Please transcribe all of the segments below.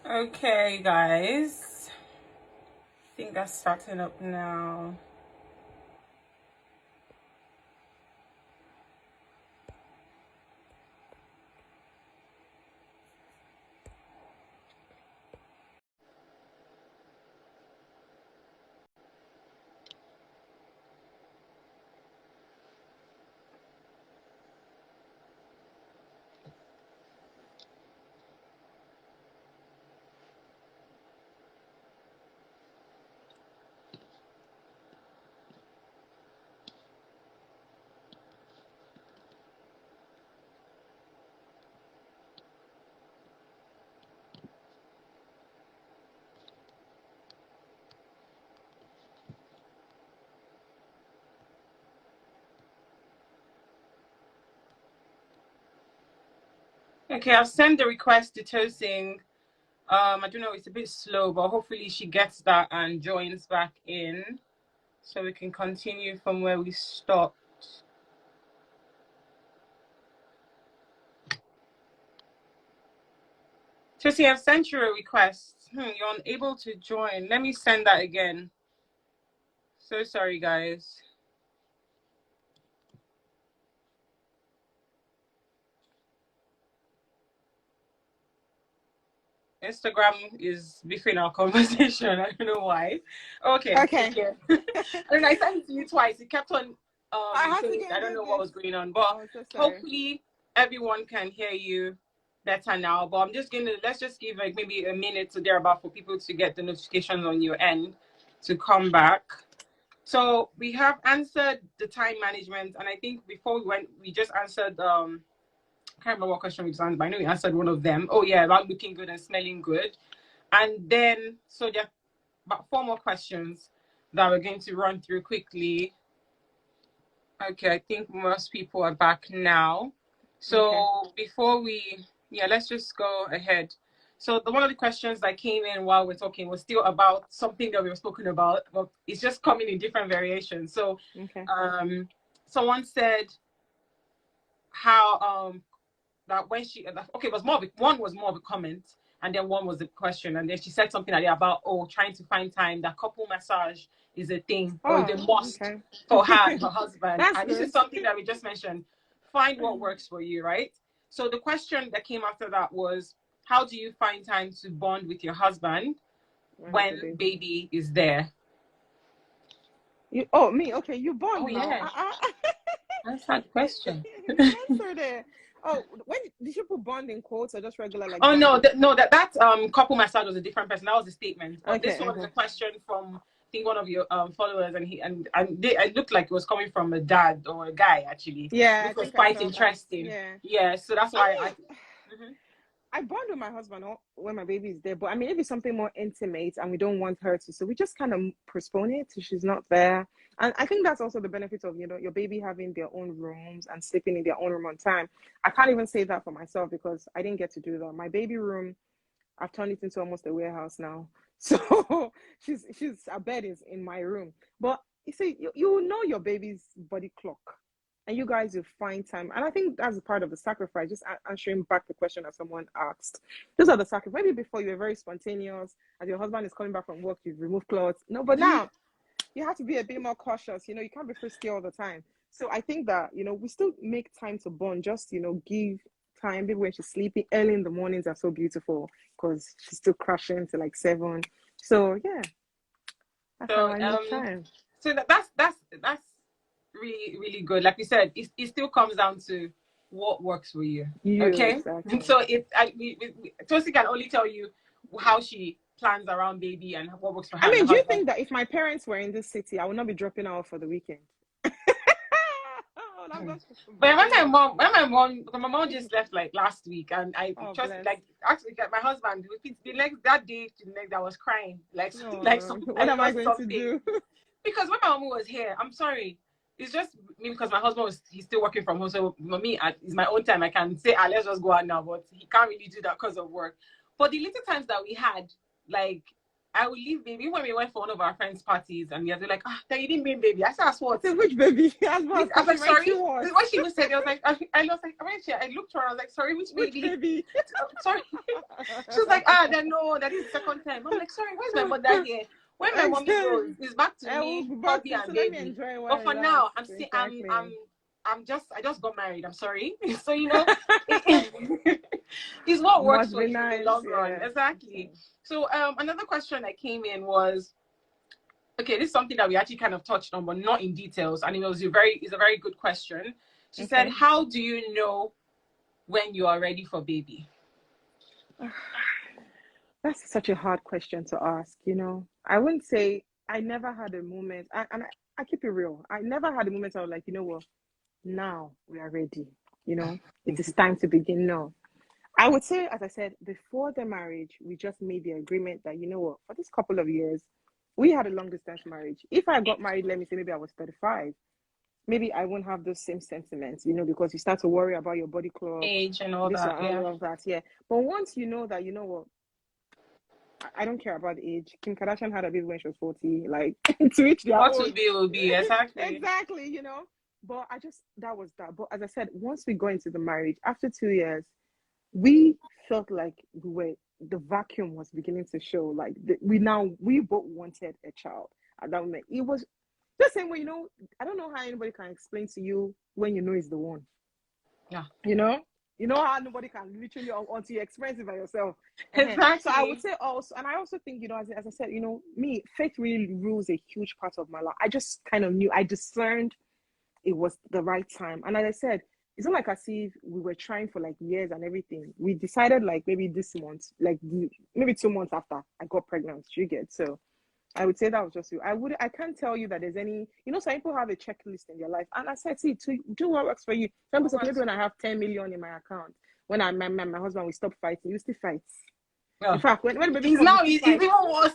Okay, guys. I think that's starting up now. Okay, I've sent the request to Toasting. I don't know, it's a bit slow, but hopefully she gets that and joins back in so we can continue from where we stopped. Toasting, I've sent you a request. You're unable to join. Let me send that again. So sorry, guys. Instagram is beefing our conversation. I don't know why. Okay. I don't know. I sent it to you twice. It kept on. I don't know what was going on, but hopefully everyone can hear you better now. But let's just give like maybe a minute to thereabout for people to get the notifications on your end to come back. So we have answered the time management, and I think before we just answered I can't remember what question we just answered, but I know we answered one of them. Oh yeah, about looking good and smelling good. And then, so there are about 4 more questions that we're going to run through quickly. Okay, I think most people are back now. So before let's just go ahead. So one of the questions that came in while we're talking was still about something that we were spoken about, but it's just coming in different variations. So someone said how that when it was one was more of a comment, and then one was a question, and then she said something like that about trying to find time, that couple massage is a thing or the must for her and her husband. And this is something that we just mentioned. Find what works for you, right? So the question that came after that was, how do you find time to bond with your husband when baby is there? Me? Okay, you bond. Oh yeah. That's that question. You answered it. Oh, when did you put bond in quotes or just regular like? Oh no, that couple massage was a different person. That was a statement. But this one was a question from I think one of your followers, and it looked like it was coming from a dad or a guy actually. Yeah, which was quite interesting. Yeah, so that's why I bond with my husband when my baby is there, but I mean, if it's something more intimate and we don't want her to, so we just kind of postpone it till she's not there. And I think that's also the benefit of, your baby having their own rooms and sleeping in their own room on time. I can't even say that for myself because I didn't get to do that. My baby room, I've turned it into almost a warehouse now. So her bed is in my room. But you see, you know your baby's body clock. And you guys will find time. And I think that's part of the sacrifice, just answering back the question that someone asked. Those are the sacrifices. Maybe before you were very spontaneous, as your husband is coming back from work, you remove clothes. No, but now you have to be a bit more cautious. You can't be frisky all the time. So I think that, we still make time to bond, just, give time. Maybe when she's sleeping early in the mornings are so beautiful because she's still crashing to like 7. So yeah, that's how I make time. So that's really, really good. Like we said, it still comes down to what works for you. Okay. Exactly. So Tosi can only tell you how she plans around baby and what works for her. I mean, do you think that if my parents were in this city, I would not be dropping out for the weekend? But when my mom just left like last week, and I just like actually my husband that day to the next I was crying like something. What am I going to do? Because when my mom was here, I'm sorry. It's just me because my husband he's still working from home. So for me, it's my own time. I can say, let's just go out now. But he can't really do that because of work. But the little times that we had, like, I would leave baby. When we went for one of our friends' parties and they're like, then you didn't bring baby. I said, what? Which baby? I was like, sorry. What she even said, I was like, I looked her, I was like, sorry, which baby? Sorry. She was like, then no, that is the second time. I'm like, sorry, where's my mother here? When my mommy goes, it's back to me, hubby and baby. But for now, I just got married. I'm sorry. So, it's what works for you in the long run. Exactly. So, another question that came in was, okay, this is something that we actually kind of touched on, but not in details. And it's a very good question. She said, how do you know when you are ready for baby? That's such a hard question to ask, I wouldn't say I never had a moment, and I keep it real. I never had a moment I was like, what, now we are ready, it is time to begin. No. I would say, as I said, before the marriage, we just made the agreement that, what, for this couple of years, we had a long distance marriage. If I got married, let me say maybe I was 35, maybe I won't have those same sentiments, because you start to worry about your body clock, age and all that. All of that, yeah. But once you know that, what, I don't care about the age. Kim Kardashian had a baby when she was 40. Like, to each their own. What will be, exactly. Exactly, But that was that. But as I said, once we go into the marriage, after 2 years, we felt like the vacuum was beginning to show. Like, we both wanted a child at that moment. It was the same way, I don't know how anybody can explain to you when it's the one. Yeah. You know how nobody can literally until you experience it by yourself. Exactly. So I would say also, and I also think, as I said, me, faith really rules a huge part of my life. I just kind of knew, I discerned it was the right time. And as I said, it's not like as if we were trying for like years and everything. We decided like maybe this month, like maybe 2 months after I got pregnant, you get. So I would say that was just you. I can't tell you that there's any, some people have a checklist in their life. And I said, see, to do what works for you. Some people say, maybe when I have 10 million in my account, when my husband will stop fighting, you still fight. Oh. In fact, when baby he's now, he's even worse.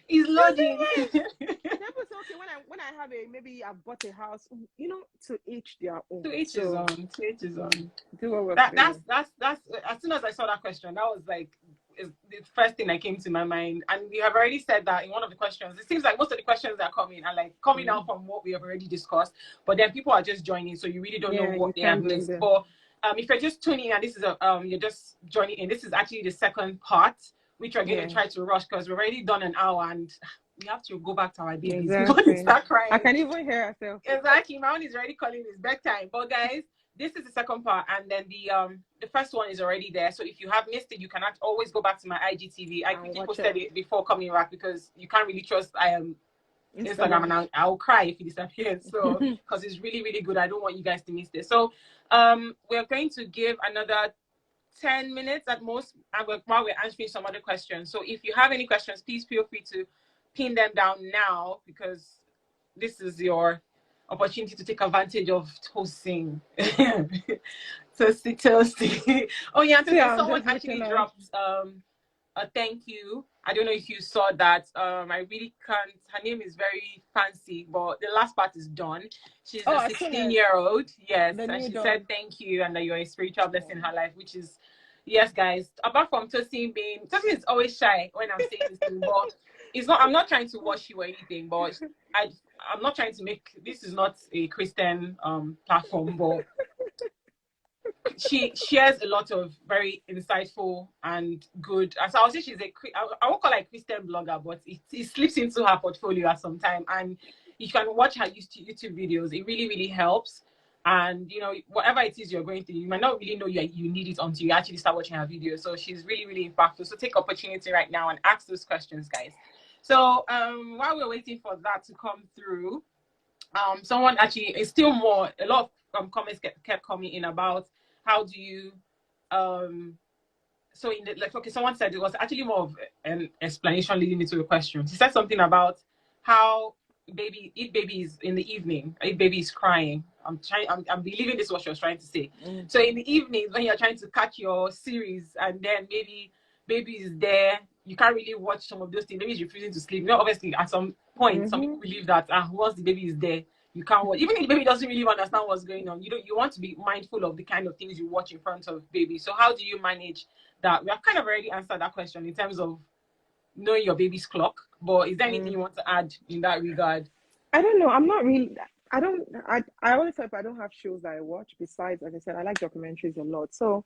He's lodging. People say, okay, when I have maybe I've bought a house, to each their own. To each his own. To each his own. Do what works for you. That's as soon as I saw that question, that was like the first thing that came to my mind. And we have already said that in one of the questions. It seems like most of the questions that are coming are like coming out from what we have already discussed. But then people are just joining, so you really don't know what they have missed. But if you're just tuning in and this is you're just joining in, this is actually the second part, which we're going to try to rush because we've already done an hour and we have to go back to our babies. Exactly. Start crying. I can even hear herself. Exactly. My own is already calling his bedtime. But guys, this is the second part, and then the first one is already there. So if you have missed it, you can always go back to my IGTV. I quickly posted it before coming back because you can't really trust Instagram, and I'll cry if it disappears. So because it's really, really good. I don't want you guys to miss this. So we're going to give another 10 minutes at most while we're answering some other questions. So if you have any questions, please feel free to pin them down now because this is your opportunity to take advantage of toasting. Toasty. Oh yeah, someone actually dropped a thank you. I don't know if you saw that. I really can't. Her name is very fancy, but the last part is done. She's a 16-year-old. Yes, and she said thank you and that you're a spiritual blessing in her life, which is, yes, guys. Apart from Tosin is always shy when I'm saying this thing, but it's not. I'm not trying to wash you or anything, but I'm not trying to make. This is not a Christian platform, but she shares a lot of very insightful and good. So I'll say she's I won't call her a Christian blogger, but it slips into her portfolio at some time. And you can watch her YouTube videos. It really, really helps. And whatever it is you're going through, you might not really know you need it until you actually start watching her videos. So she's really, really impactful. So take opportunity right now and ask those questions, guys. So while we're waiting for that to come through, someone actually is still more. A lot of comments kept coming in about how do you so in the someone said it was actually more of an explanation leading into a question. She said something about how if baby is in the evening, if baby is crying. I'm believing this is what she was trying to say. So in the evenings when you're trying to catch your series and then maybe baby is there, you can't really watch some of those things. Maybe he's refusing to sleep. Obviously at some point some people believe that once the baby is there, you can't watch. Even if the baby doesn't really understand what's going on, you want to be mindful of the kind of things you watch in front of baby. So how do you manage that? We have kind of already answered that question in terms of knowing your baby's clock. But is there anything you want to add in that regard? I don't know. I'm not really. I always type I don't have shows that I watch. Besides, like I said, I like documentaries a lot. So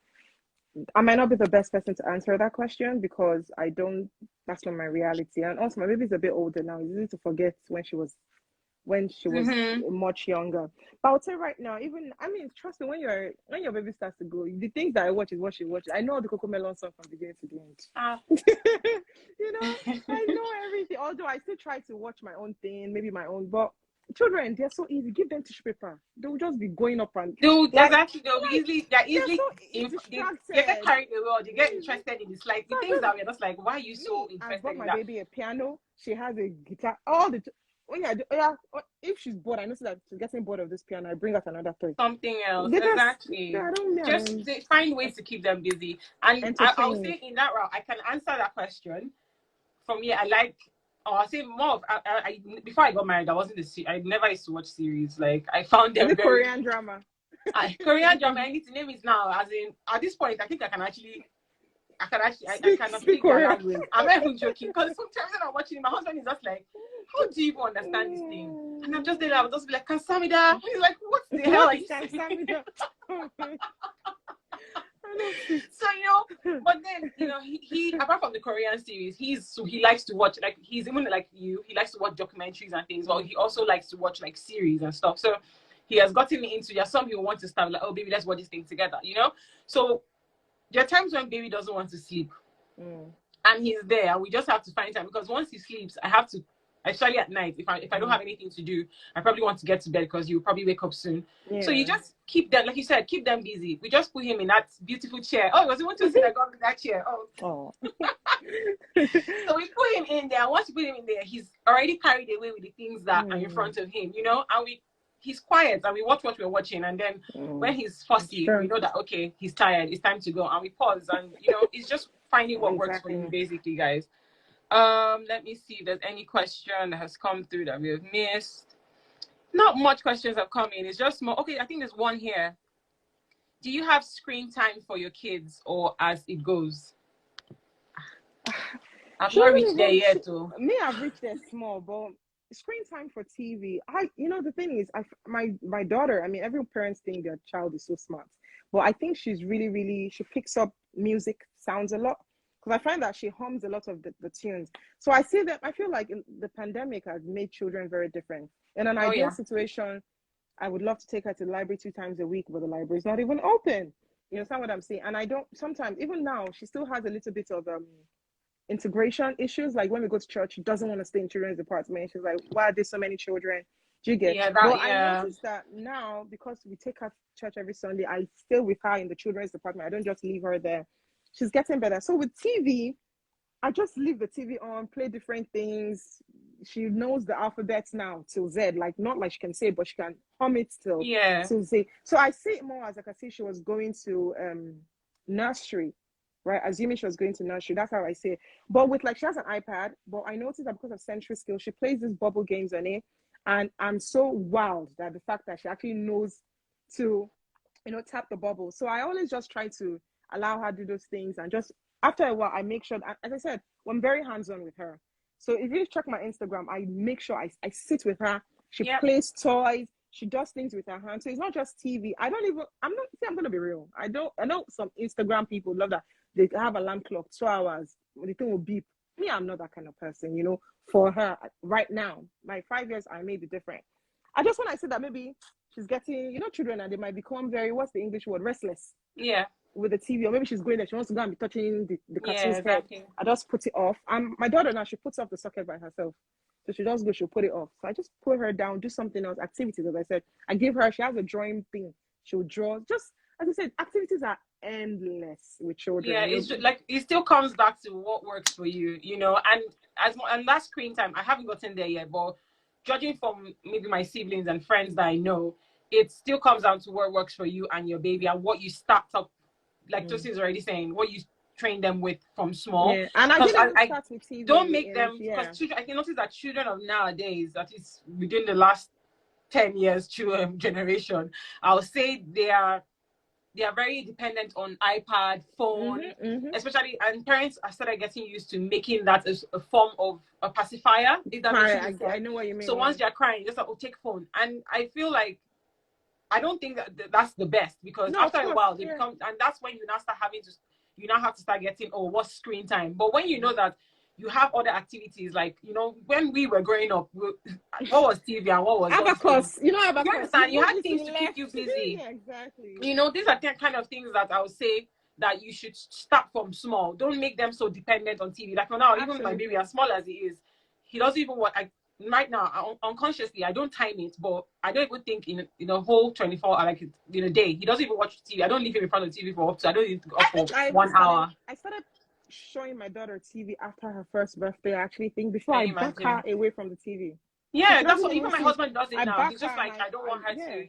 I might not be the best person to answer that question because I don't. That's not my reality. And also, my baby's a bit older now. It's easy to forget when she was much younger. But I would say right now, even I mean, trust me, when your baby starts to go, the things that I watch is what she watches. I know the Coco Melon song from beginning to the end. You know, I know everything. Although I still try to watch my own thing, maybe my own. But children, they're so easy. Give them tissue paper. They'll just be going up and they'll be they're easily so they get carried away or they get interested in the slight the things that we're just like, why are you so interested I bought in my that? baby a piano. She has a guitar. If she's bored, I notice that she's getting bored of this piano. I bring out another toy. Something else. Exactly. Just find ways to keep them busy. And I'll say in that route, I can answer that question. For me, I'll say more of I before I got married, I never used to watch series. Like I found them Korean drama. Korean drama, I need to name it now. As in at this point, I think I can speak their language. I'm not even joking because sometimes when I'm watching it, my husband is just like, how do you even understand this thing? And I'm just there, I'll just be like, Kansamida. He's like, what the hell are you saying? So but then he apart from the Korean series, he likes to watch, like, he's even like you, he likes to watch documentaries and things, but he also likes to watch like series and stuff. So he has gotten me into, there's some people want to start like, oh baby, let's watch this thing together, so there are times when baby doesn't want to sleep and he's there and we just have to find time, because once he sleeps, I have to, especially at night, if I don't have anything to do, I probably want to get to bed because you'll probably wake up soon. So you just keep them, like you said, keep them busy. We just put him in that beautiful chair. Oh, it was to see that got me that chair. Oh. So we put him in there. Once you put him in there, he's already carried away with the things that are in front of him, and he's quiet and we watch what we're watching, and then when he's fussy, we know that okay, he's tired, it's time to go, and we pause, and it's just finding what works for you, basically, guys. Let me see if there's any question that has come through that we have missed. Not much questions have come in. It's just more. Okay, I think there's one here. Do you have screen time for your kids, or as it goes? I've not reached there yet, though. Me, I've reached there small, but screen time for TV. The thing is, my daughter. I mean, every parents think their child is so smart, but I think she's really, really. She picks up music sounds a lot. Because I find that she hums a lot of the tunes. So I see that, I feel like the pandemic has made children very different. In an ideal situation, I would love to take her to the library 2 times a week, but the library is not even open. You understand what I'm saying? And I don't, sometimes, even now, she still has a little bit of integration issues. Like when we go to church, she doesn't want to stay in children's department. She's like, why are there so many children? Do you get? I noticed that now, because we take her to church every Sunday, I stay with her in the children's department. I don't just leave her there. She's getting better. So with TV, I just leave the TV on, play different things. She knows the alphabet now till Z. Like, not like she can say, but she can hum it still. Yeah. Till Z. So I see it more as like I see she was going to nursery, right? Assuming she was going to nursery. That's how I see it. But with she has an iPad, but I noticed that because of sensory skills, she plays these bubble games on it. And I'm so wowed that the fact that she actually knows to, tap the bubble. So I always just try to allow her to do those things, and just after a while I make sure that, as I said, I'm very hands-on with her. So if you check my Instagram, I make sure I sit with her. She plays toys, she does things with her hands. So it's not just TV. I'm gonna be real. I know some Instagram people love that they have alarm clock 2 hours, the thing will beep. Me, I'm not that kind of person. For her right now, my 5 years, I may be different. I just want to say that maybe she's getting, children, and they might become very, what's the English word, restless. Yeah. With the TV, or maybe she's going there, she wants to go and be touching the cartoon's head. I just put it off. And my daughter now, she puts off the socket by herself. So she just goes, she'll put it off. So I just put her down, do something else, activities, as I said. I give her, she has a drawing thing. She'll draw. Just, as I said, activities are endless with children. Yeah, it's just, like, it still comes back to what works for you, and that screen time, I haven't gotten there yet, but judging from maybe my siblings and friends that I know, it still comes down to what works for you and your baby, and what you start up, like Tosin is already saying, what you train them with from small. Yeah. And I start with TV. Don't make them, because I can notice that children of nowadays, that is within the last 10 years generation, I'll say they are they are very dependent on iPad, phone, especially, and parents are started getting used to making that as a form of a pacifier. If that makes sense. I know what you mean. So once they're crying, just like, oh, take phone. And I feel like, I don't think that's the best, because after a while they become, and that's when you now start having to, you now have to start getting, oh, what's screen time? But when you know that you have other activities, like, you know, when we were growing up, what was TV and what was abacus? You know, abacus. You understand? You had things to keep you busy. Yeah, exactly. You know, these are the kind of things that I would say that you should start from small. Don't make them so dependent on TV. Like for now, even my baby, as small as he is, he doesn't even want. Right now, unconsciously, I don't time it, but I don't even think in a whole 24 hour, like in a day, he doesn't even watch TV. I don't leave him in front of TV for up to, I don't need to go up for 1 hour. I started showing my daughter TV after her first birthday, I actually think, before I back her away from the TV. Yeah, that's what even my husband does it now. He's just like, I don't want her to,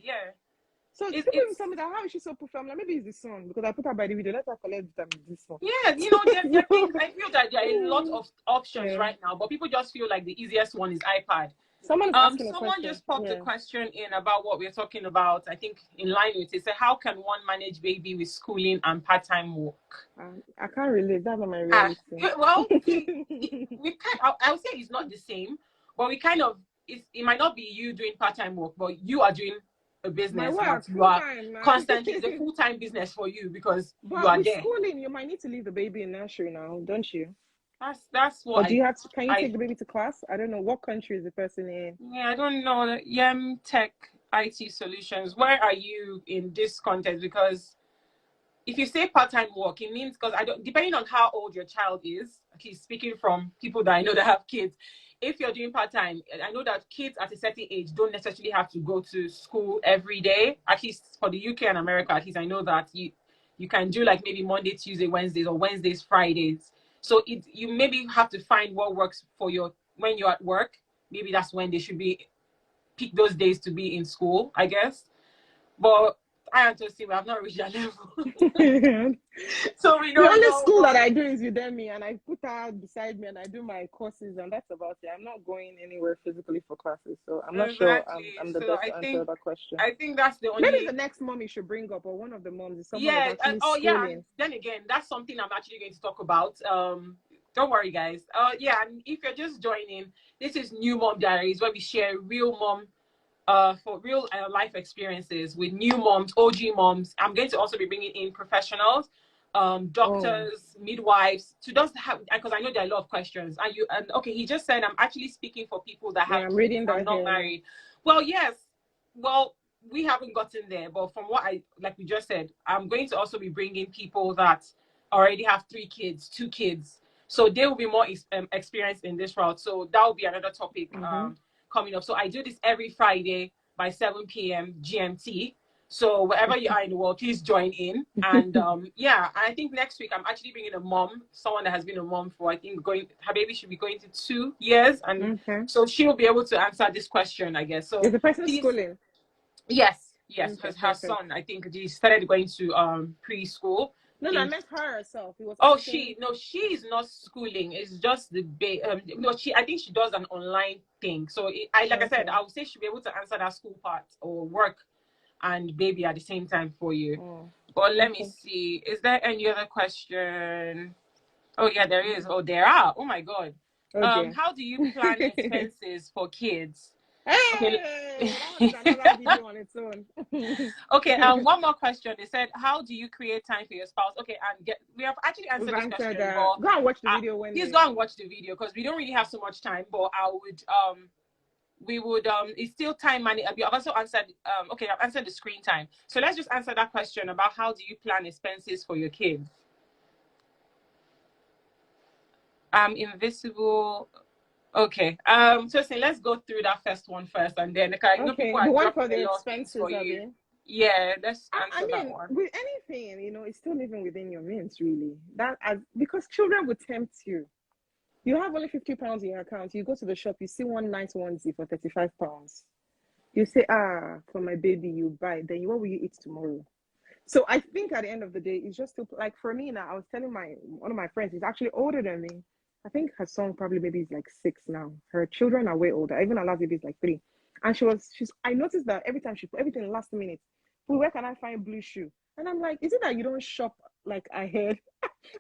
So people even tell me that, how is she so perfect? Like, maybe it's the son, because I put her by the video. Let her collect vitamin this one. Yeah, you know, I feel that there are a lot of options right now, but people just feel like the easiest one is iPad. Someone just popped a question in about what we're talking about. I think in line with it. So how can one manage baby with schooling and part-time work? I can't relate. That's not my reality. Well, I would say it's not the same, but we kind of, it might not be you doing part-time work, but you are doing a business that you are constantly, it's a full-time business for you, because you are there. Schooling, you might need to leave the baby in nursery now, don't you? That's what. Or do you have to? Can you take the baby to class? I don't know, what country is the person in. Yeah, I don't know. Tech IT Solutions. Where are you in this context? Because if you say part-time work, it means, because I don't. Depending on how old your child is. Okay, speaking from people that I know that have kids. If you're doing part-time, I know that kids at a certain age don't necessarily have to go to school every day. At least for the UK and America, at least I know that you can do like maybe Monday, Tuesday, Wednesdays, or Wednesdays, Fridays. So you maybe have to find what works for when you're at work. Maybe that's when they should pick those days to be in school, I guess. But I am to see we have not reached that level. So we don't know. The only school that I do is Udemy, and I put her beside me and I do my courses, and that's about it. I'm not going anywhere physically for classes, so I'm not sure I'm the best to answer that question. I think that's the only. Maybe the next mom you should bring up, or one of the moms, is someone that's actually schooling. Then again, that's something I'm actually going to talk about. Don't worry, guys. And if you're just joining, this is New Mom Diaries, where we share real mom. For real life experiences with new moms, OG moms. I'm going to also be bringing in professionals, doctors, midwives, to just have, because I know there are a lot of questions. Okay, he just said I'm actually speaking for people that have are not married. Well, yes. Well, we haven't gotten there, but from what like we just said, I'm going to also be bringing people that already have 3 kids, 2 kids, so they will be more experienced in this route. So that will be another topic. Coming up. So I do this every Friday by 7 p.m. GMT. So wherever you are in the world, please join in. And I think next week I'm actually bringing a mom, someone that has been a mom for, I think, her baby should be going to 2 years. And so she'll be able to answer this question, I guess. So is the person schooling? Yes. Her son, I think, he started going to preschool. No, I meant her herself. She is not schooling. It's just the I think she does an online thing. So I said, I would say she'll be able to answer that school part or work and baby at the same time for you. But let me see. Is there any other question? Oh yeah, there is. Oh, there are. Oh my God. How do you plan expenses for kids? Hey, that was another video on its own. Okay, one more question. They said, how do you create time for your spouse? Okay, and we have actually answered this question. Go and watch the video. Please go and watch the video, because we don't really have so much time. But it's still time money. I've also answered. I've answered the screen time. So let's just answer that question about how do you plan expenses for your kids. Invisible. Okay. So let's go through that first one first, and then the one for the expenses for you. Yeah, let's answer that one. With anything, it's still living within your means, really. Because children will tempt you. You have only £50 in your account. You go to the shop, you see one nice onesie for £35. You say, for my baby, you buy. Then what will you eat tomorrow? So I think at the end of the day, it's just like for me now. I was telling one of my friends, he's actually older than me. I think her son probably maybe is like 6 now. Her children are way older. Even Alabi baby is like 3. And I noticed that every time she put everything last minute. Where can I find blue shoe? And I'm like, is it that you don't shop like ahead?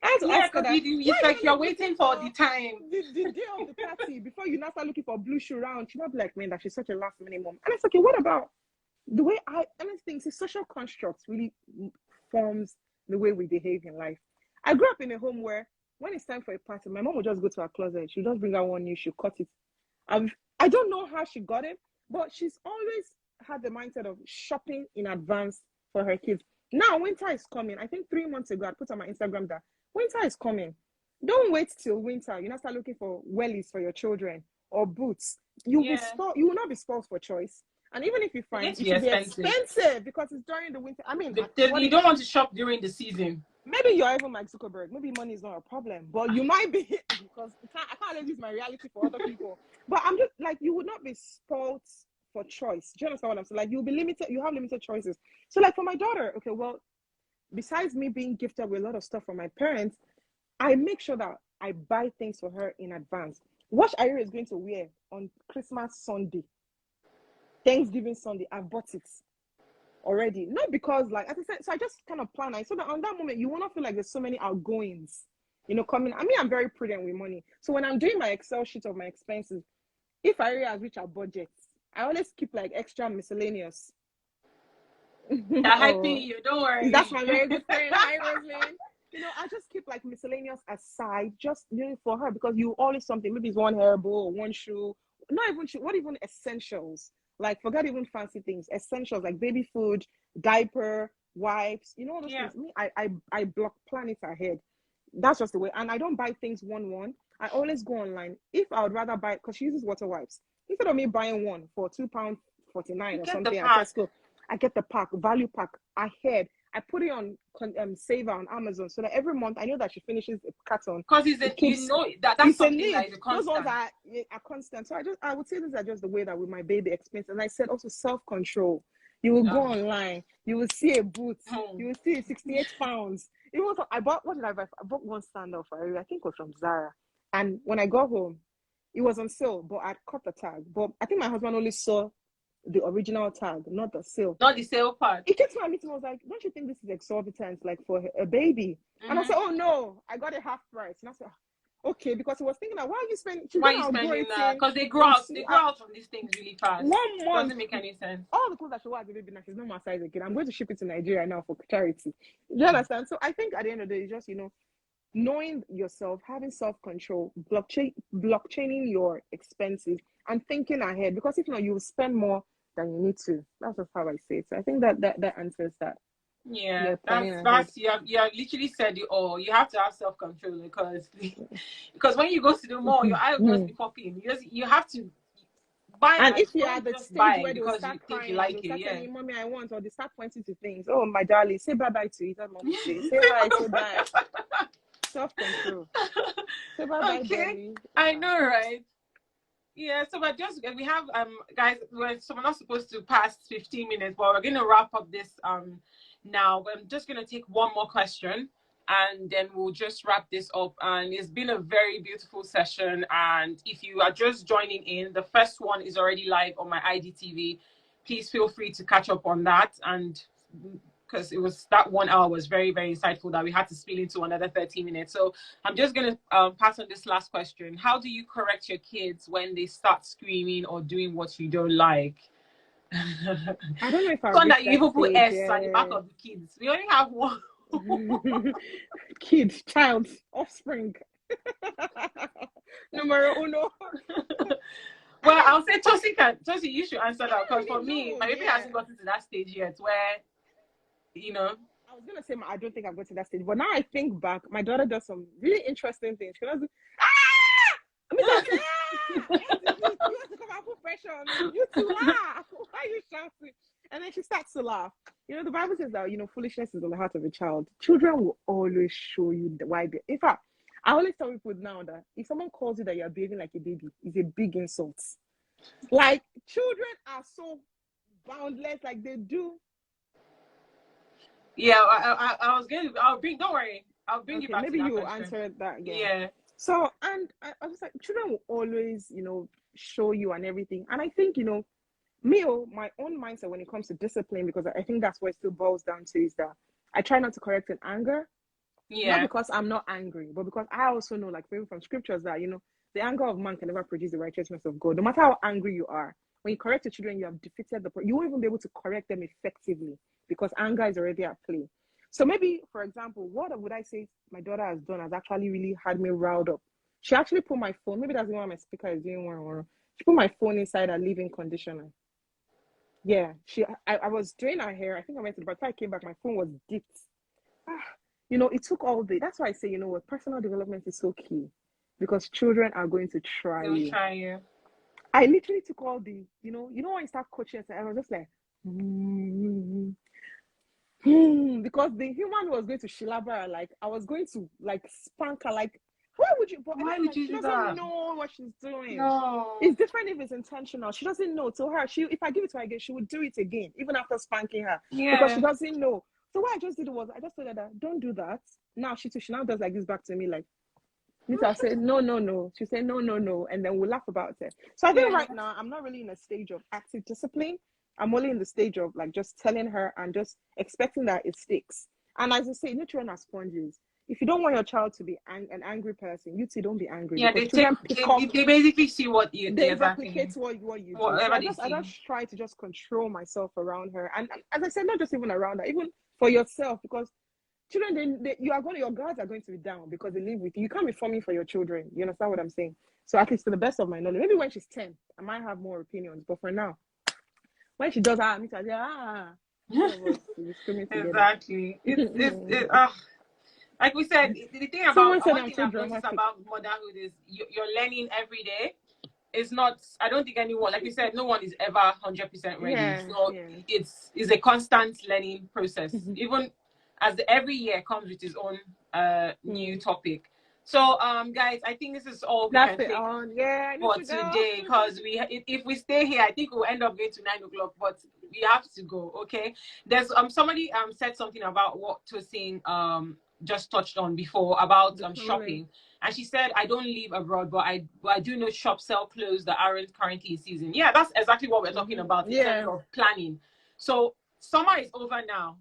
I had to Yeah, ask her because that. it's like you're waiting for the time. The day of the party before you now start looking for blue shoe round. She'll not be like, man, that she's such a last minute mom. And it's okay, what about the way I think social constructs really forms the way we behave in life. I grew up in a home where when it's time for a party, my mom would just go to her closet. She'll just bring out one new, she'll cut it. I don't know how she got it, but she's always had the mindset of shopping in advance for her kids. Now, winter is coming. I think 3 months ago, I put on my Instagram that winter is coming. Don't wait till winter. You now start looking for wellies for your children or boots. You will not be spoiled for choice. And even if you find it should be expensive because it's during the winter. I mean, you don't want to shop during the season. Maybe you're even Mark Zuckerberg. Maybe money is not a problem, but you might be because I can't let use my reality for other people. But I'm just like, you would not be spoiled for choice. Do you understand what I'm saying? Like, you'll be limited. You have limited choices. So, like for my daughter, okay, well, besides me being gifted with a lot of stuff from my parents, I make sure that I buy things for her in advance. What Ira is going to wear on Christmas Sunday, Thanksgiving Sunday, I've bought it already. Not because, like, as I said, so I just kind of plan. So that on that moment, you will not feel like there's so many outgoings, coming. I mean, I'm very prudent with money. So when I'm doing my Excel sheet of my expenses, if Ira has reached our budget, I always keep like extra miscellaneous. They're hyping you, don't worry. That's my very good friend. Hi, Roslyn. I just keep like miscellaneous aside, just for her, because you always something. Maybe it's one hair bow or one shoe. Not even shoe. What even essentials? Like forget even fancy things. Essentials like baby food, diaper, wipes. All those things. Me, I block plan it ahead. That's just the way. And I don't buy things one. I always go online. If I would rather buy, because she uses water wipes, instead of me buying one for £2.49 or something at Tesco, I get the pack, value pack ahead. I put it on Saver on Amazon so that every month I know that she finishes a carton. Because that's something that is a constant. Those ones are constant. So I would say these are just the way that with my baby experience. And I said also self-control. You will go online. You will see a boot. You will see 68 pounds. I bought, what did I buy? I bought one sandal for her. I think it was from Zara. And when I got home, it was on sale, but I'd cut the tag. But I think my husband only saw the original tag, not the sale. Not the sale part. He came to my meeting and was like, don't you think this is exorbitant, like for a baby? And I said, oh no, I got it half price. And I said, okay, because he was thinking, why are you spending that? Because they grow out from these things really fast. 1 month doesn't make any sense. All the clothes that she wears as a baby now, she's not my size again. I'm going to ship it to Nigeria now for charity. You understand? So I think at the end of the day, it's just, knowing yourself, having self-control, blockchaining your expenses and thinking ahead, because if not, you will spend more than you need to. That's just how I say it. So I think that answers that. Yeah, that's you have literally said it all. You have to have self-control because when you go to the mall, your eye will just be popping. You have to buy, and if you are at the stage where they will start crying, telling mommy I want, or they start pointing to things. Oh my darling, say bye to it. That mommy say bye. Self-control. Say bye, okay. I know, right? Yeah, so we have guys, we're not supposed to pass 15 minutes, but we're gonna wrap up this now. I'm just gonna take one more question and then we'll just wrap this up. And it's been a very beautiful session. And if you are just joining in, the first one is already live on my IGTV. Please feel free to catch up on that. And because that 1 hour was very, very insightful that we had to spill into another 30 minutes. So I'm just going to pass on this last question. How do you correct your kids when they start screaming or doing what you don't like? I don't know if I that you even put S at the back of the kids. We only have one. Kid, child, offspring. Numero uno. Well, I'll say Tosi, you should answer that, because for me, my baby hasn't gotten to that stage yet where, I was gonna say I don't think I've got to that stage, but now I think back, my daughter does some really interesting things. She does, you want to come and put pressure on me. You too laugh. Why are you shouting? And then she starts to laugh. The Bible says that foolishness is in the heart of a child. Children will always show you why. In fact, I always tell people now that if someone calls you that you're behaving like a baby, it's a big insult. Like, children are so boundless, like they do. Yeah, don't worry. I'll bring you back maybe to that you question. Answer that again. Yeah. So, and I was like, children will always, show you and everything. And I think, my own mindset when it comes to discipline, because I think that's what it still boils down to, is that I try not to correct in anger. Yeah. Not because I'm not angry, but because I also know, like from scriptures, that the anger of man can never produce the righteousness of God. No matter how angry you are, when you correct your children, you have defeated you won't even be able to correct them effectively because anger is already at play. So maybe, for example, what would I say my daughter has done has actually really had me riled up? She actually put my phone, maybe that's why my speaker is doing one. She put my phone inside her leave-in conditioner. Yeah, I was doing her hair. I think I went to the bathroom. I came back, my phone was dipped. It took all day. That's why I say, what, personal development is so key because children are going to try They'll you. try you. I literally took all the, when you start coaching, I was just like, because the human was going to shilaba her, like I was going to like spank her, like why would you? But Why would you she do doesn't that? know what she's doing. No. It's different if it's intentional. She doesn't know. To her, if I give it to her again, she would do it again, even after spanking her, because she doesn't know. So what I just did was I just told her that don't do that. Now she now does like this back to me, like I said no. She said no, and then we'll laugh about it. So I think right now I'm not really in a stage of active discipline. I'm only in the stage of like just telling her and just expecting that it sticks. And as I say, children are sponges. If you don't want your child to be an angry person, you too don't be angry. Yeah, they basically see what you they replicate what you do. So I just try to just control myself around her. And as I said, not just even around her, even for yourself, because children, your guards are going to be down because they live with you. You can't be forming for your children. You understand what I'm saying? So at least to the best of my knowledge, maybe when she's 10, I might have more opinions. But for now, when she does me to say, exactly. Like we said, the thing about one thing I've noticed about motherhood is you're learning every day. It's not. I don't think anyone, like you said, no one is ever 100% ready. Yeah, so it's a constant learning process. Even as every year comes with its own new topic. So guys, I think this is all we can take for today, because if we stay here, I think we'll end up going to 9 o'clock, but we have to go. Okay, there's somebody said something about what Tosin just touched on before about shopping, and she said, I don't live abroad, but I do know shops sell clothes that aren't currently in season. Yeah, that's exactly what we're talking about in terms of planning. So summer is over now,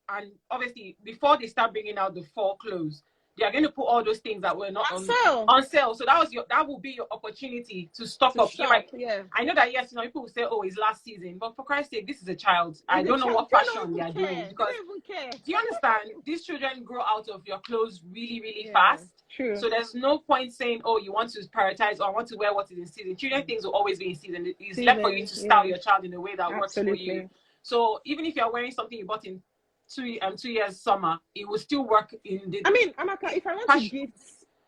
and obviously before they start bringing out the fall clothes, they are going to put all those things that were not on sale. So that will be your opportunity to stock up. I know that people will say, oh, it's last season, but for Christ's sake, this is a child. I don't know what fashion they are doing, because do you understand? These children grow out of your clothes really, really fast. True. So there's no point saying, oh, you want to prioritize or I want to wear what is in season. Children things will always be in season. It's left for you to style your child in a way that works for you. So even if you're wearing something you bought in 2 years summer, it will still work in the. I mean, Amaka, if I want to gift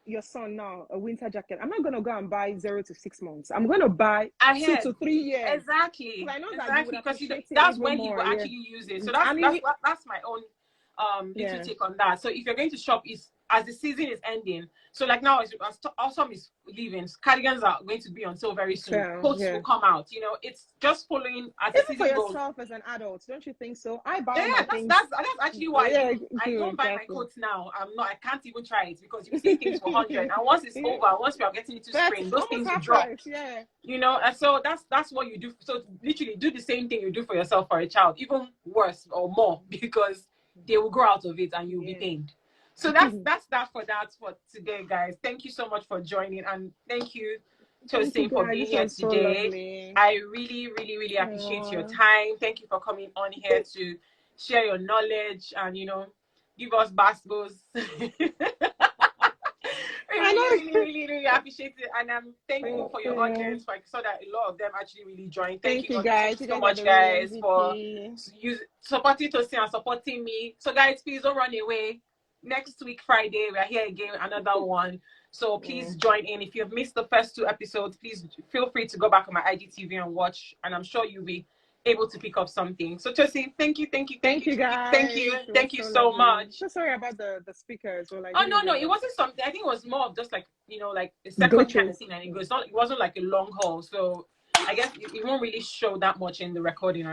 your son now a winter jacket, I'm not gonna go and buy 0 to 6 months. I'm gonna buy 2 to 3 years. Exactly. I know that because that's when he will actually use it. So that's my own little take on that. So if you're going to shop, as the season is ending, so like now as autumn is leaving, cardigans are going to be on sale very soon. Coats will come out. It's just following as the season goes. For yourself as an adult, don't you think so? I buy my things. That's actually why I don't buy my coats now. I can't even try it, because you see things for 100, and once it's over, once we are getting into spring, those things will drop. And so that's what you do. So literally do the same thing you do for yourself for a child, even worse or more, because they will grow out of it and you'll be pained. So that's for today, guys. Thank you so much for joining, and thank you, Tosin, for being here today. I really, really, really appreciate your time. Thank you for coming on here to share your knowledge and give us baskos. really, really, really appreciate it, and I'm thankful for your audience. I saw that a lot of them actually really joined. Thank you guys. Thank you so much, guys, for supporting Tosin and supporting me. So, guys, please don't run away. Next week, Friday, we are here again, another one. So please join in. If you've missed the first 2 episodes, please feel free to go back on my IGTV and watch, and I'm sure you'll be able to pick up something. So Tosin, thank you guys. Thank you so much. So sorry about the speakers. No, it wasn't something. I think it was more of just like like a second kind of thing, and it wasn't like a long haul. So I guess it won't really show that much in the recording.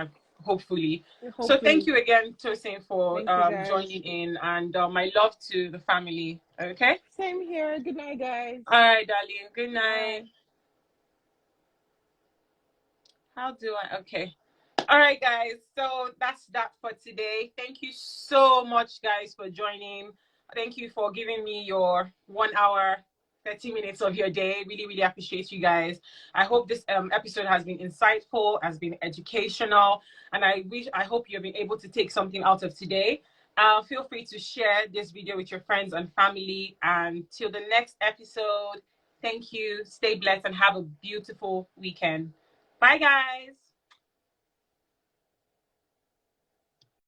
Hopefully. So thank you again, Tosin, for joining in, and my love to the family. Okay. Same here. Good night, guys. All right, darling. Good night. Bye. How do I? Okay. All right, guys. So that's that for today. Thank you so much, guys, for joining. Thank you for giving me your 1 hour, 30 minutes of your day. Really, really appreciate you guys. I hope this episode has been insightful, has been educational, and I hope you've been able to take something out of today. Feel free to share this video with your friends and family. And till the next episode, thank you. Stay blessed and have a beautiful weekend. Bye, guys.